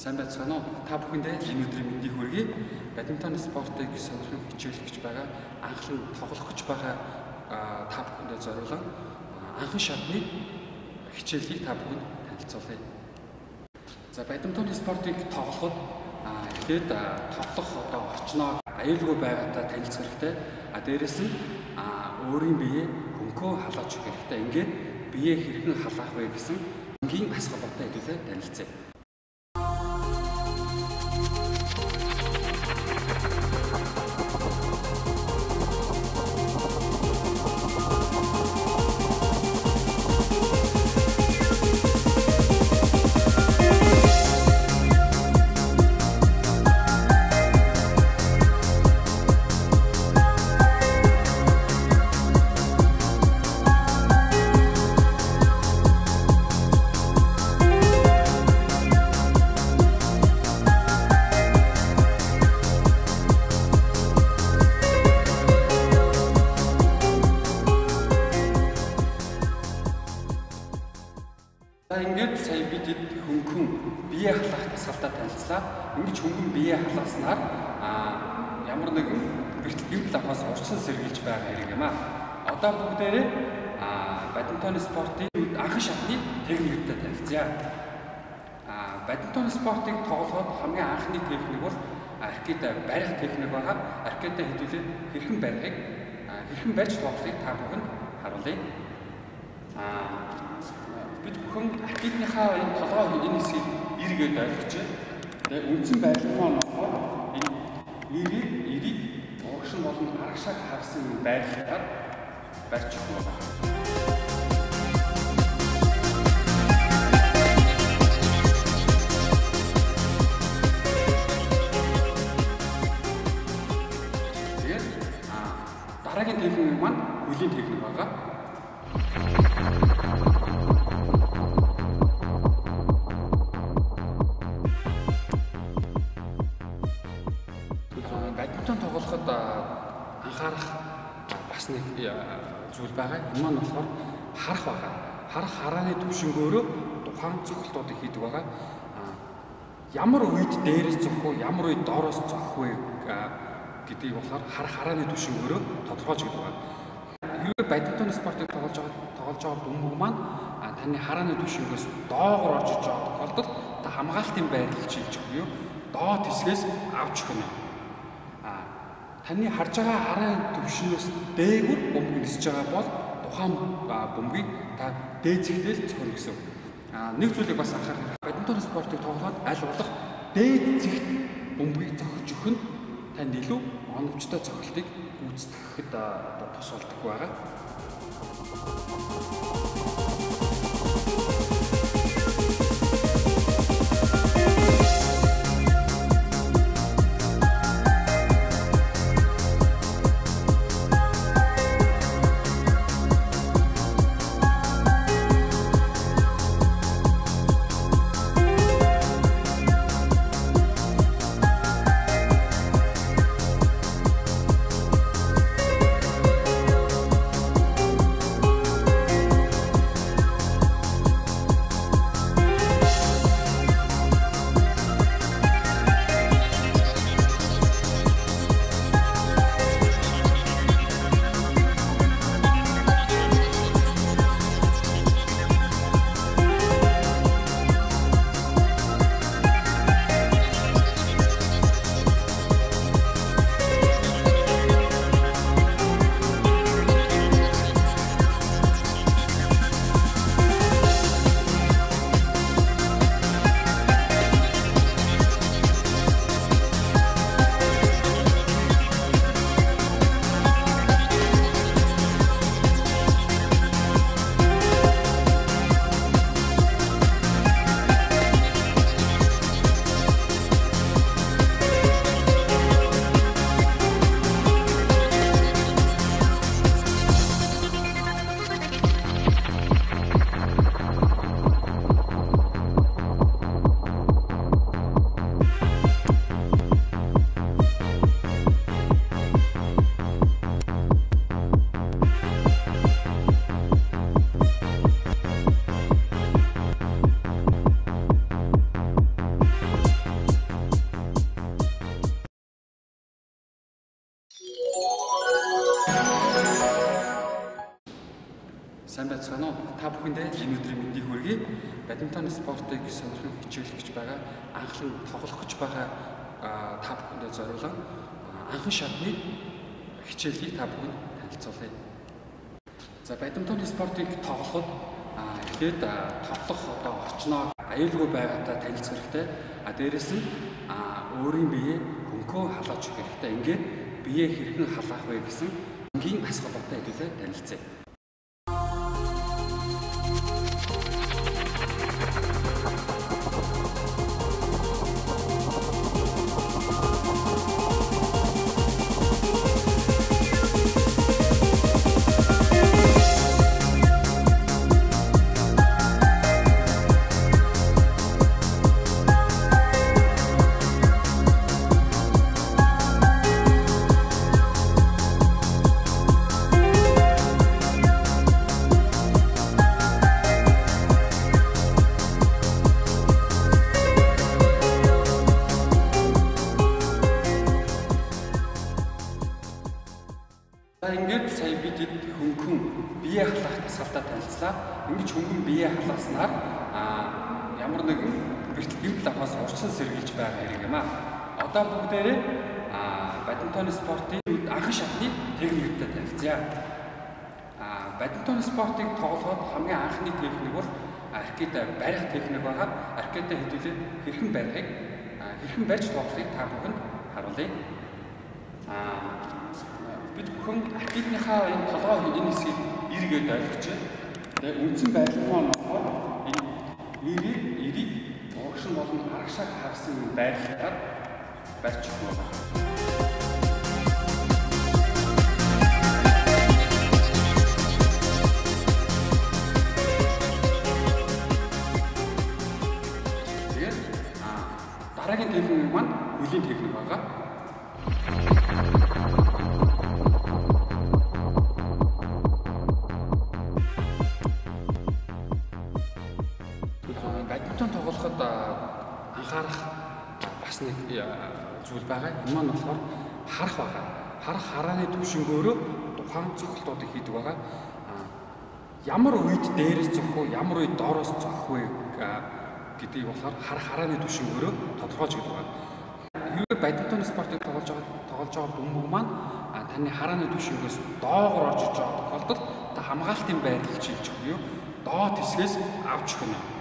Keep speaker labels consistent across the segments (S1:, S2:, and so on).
S1: Сайн байцгаана уу? Та бүхэндээ энэ өдрийн мэндийг хүргэе. Бадминтон спортыг сонирхох хичээлж гэж байгаа анхлан тоглох гэж байгаа та бүхэндээ зориулан анхан шатны хичээлийг та бүхэнд танилцуулъя. За бадминтон спортыг тоглоход эхлээд тоглох орчноо аюулгүй байгаатай танилцах хэрэгтэй. Дээрээс нь өөрийн биеэ хөнгөө халааж өгөх хэрэгтэй. Ингээд биеэ хэрхэн халаах вэ гэсэн энгийн бас холбоотой хэдүүлээ танилцъя. Ингээд сая бид хөнгөн бие халаах тасгалтай танилцлаа. Ингэж хөнгөн бие халааснаар ямар нэгэн бэртэл гэмтэл авахаас урьдчилан сэргийлж байгаа хэрэг юм аа. Одоо бүгдээрээ бадминтон спортын анхан шатны техниктэй танилцъя. Бадминтон спортыг тоглоход хамгийн анхны техник бол аркед барих техник байгаа. Аркедтэй хэдүүлээ хэрхэн барихыг хэрхэн барьж тоглохыг та бүхэнд харуулъя. Бид бүхэн аркедийнхаа энэ толгой энэ хэсгийг эргээд ойлгож байна. Тэгээ үндсэн байрлал маань болохоор энэ эрийг урагшин болон арагшааг харсан байрлалаар барьж өгнө. Тэгээд дараагийн техник маань хөлийн техник байгаа. Бадминтон тоглоход анхаарах бас нэг зүйл байгаа. Энэ маань болохоор харах байгаа. Харах харааны төвшнгөөрөө тухайн цохилтуудыг хийдэг байгаа. Ямар үед дээрээс зогх вэ, ямар үед доороос зогх вэ гэдгийг болохоор харах харааны төвшнгөөрөө тодорхойлж өгдөг байгаа. Хэрвээ бадминтон спортыг тоглож байгаа бөмбөг маань таны харааны төвшнгөөс доогоор орж иж байгаа тохиолдолд та хамгаалтын байрлал чийлж буюу доод хэсгээс авч өгнө. Таны харж байгаа хараа төвшнөөс дээгүүр бөмбөг нисэж байгаа бол тухайн бөмбөгийг та дээд зэгтэл зохино гэсэн. Нэг зүйлийг бас анхаарах хэрэгтэй. Бадминтон спортыг тоглоход аль болох дээд зэгт бөмбөгийг зохиж өгөх нь танд илүү оновчтой цохилтыг гүйцэтгэхэд тус болдог байгаа. байцгаана уу? Та бүхэндээ энэ өдрийн мэндийг хүргэе. Бадминтон спортыг сонирхон хичээлэх гэж байгаа, анхлан тоглох гэж байгаа та бүхэндээ зориулан анхан шатны хичээлийг та бүхэнд танилцуулъя. За бадминтон спортыг тоглоход эхлээд тоглох орчноо аюулгүй байгаатай танилцах хэрэгтэй. Дээрээс нь өөрийн биеэ хөнгөө халааж өгөх хэрэгтэй. Ингээд биеэ хэрхэн халаах вэ гэсэн энгийн асуулттай хэдүүлээ танилцъя. Ингээд сая бид хөнгөн бие халаах тасгалтай танилцлаа. Ингэж хөнгөн бие халааснаар ямар нэгэн гэмтэл авахаас урьдчилан сэргийлж байгаа хэрэг юм аа. Одоо бүгдээрээ бадминтон спортын анхан шатны техниктэй танилцъя. Бадминтон спортыг тоглоход хамгийн анхны техник бол ракет барих техник байгаа. Ракетаа хэдүүлээ хэрхэн барихыг хэрхэн барьж тоглохыг та бүхэнд харуулъя. Бид бүхэн ракетныхаа энэ толгой энэ хэсгийг эргээд ойлгож байна. Тэгээ үндсэн байдлын маань болохоор энэ эрийг урагшин болон арагшааг харсан байдлаар барьж өгнө. Тэгээд дараагийн техник маань хөлийн техник байгаа. Бадминтон тоглоход анхаарах бас нэг зүйл байгаа. Энэ маань болохоор харах байгаа. Харах харааны төвшнгөөрөө тухайн цогцолтуудыг хийдэг байгаа. Ямар үед дээрээс зогх вэ, ямар үед доороос зогх вэ гэдгийг болохоор харах харааны төвшнгөөрөө тодорхойлж өгдөг байгаа. Хэрвээ бадминтон спортыг тоглож байгаа бөмбөг маань таны харааны төвшнгөөс доогоор орж иж байгаа тохиолдолд та хамгаалтын байрлал чийлж буюу доод хэсгээс авч өгнө.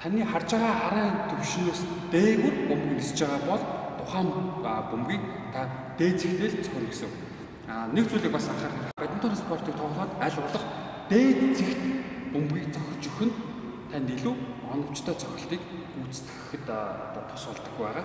S1: Таны харж байгаа харааны төвшнөөс дээгүүр бөмбөг нисэж байгаа бол тухайн бөмбөгийг та дээд зэгтэл зохино гэсэн. Нэг зүйлийг бас анхаарах хэрэгтэй. Бадминтон спортыг тоглоход аль болох дээд зэгт бөмбөгийг зохиж өгөх нь танд илүү оновчтой цохилтыг гүйцэтгэхэд тус болдог байгаа.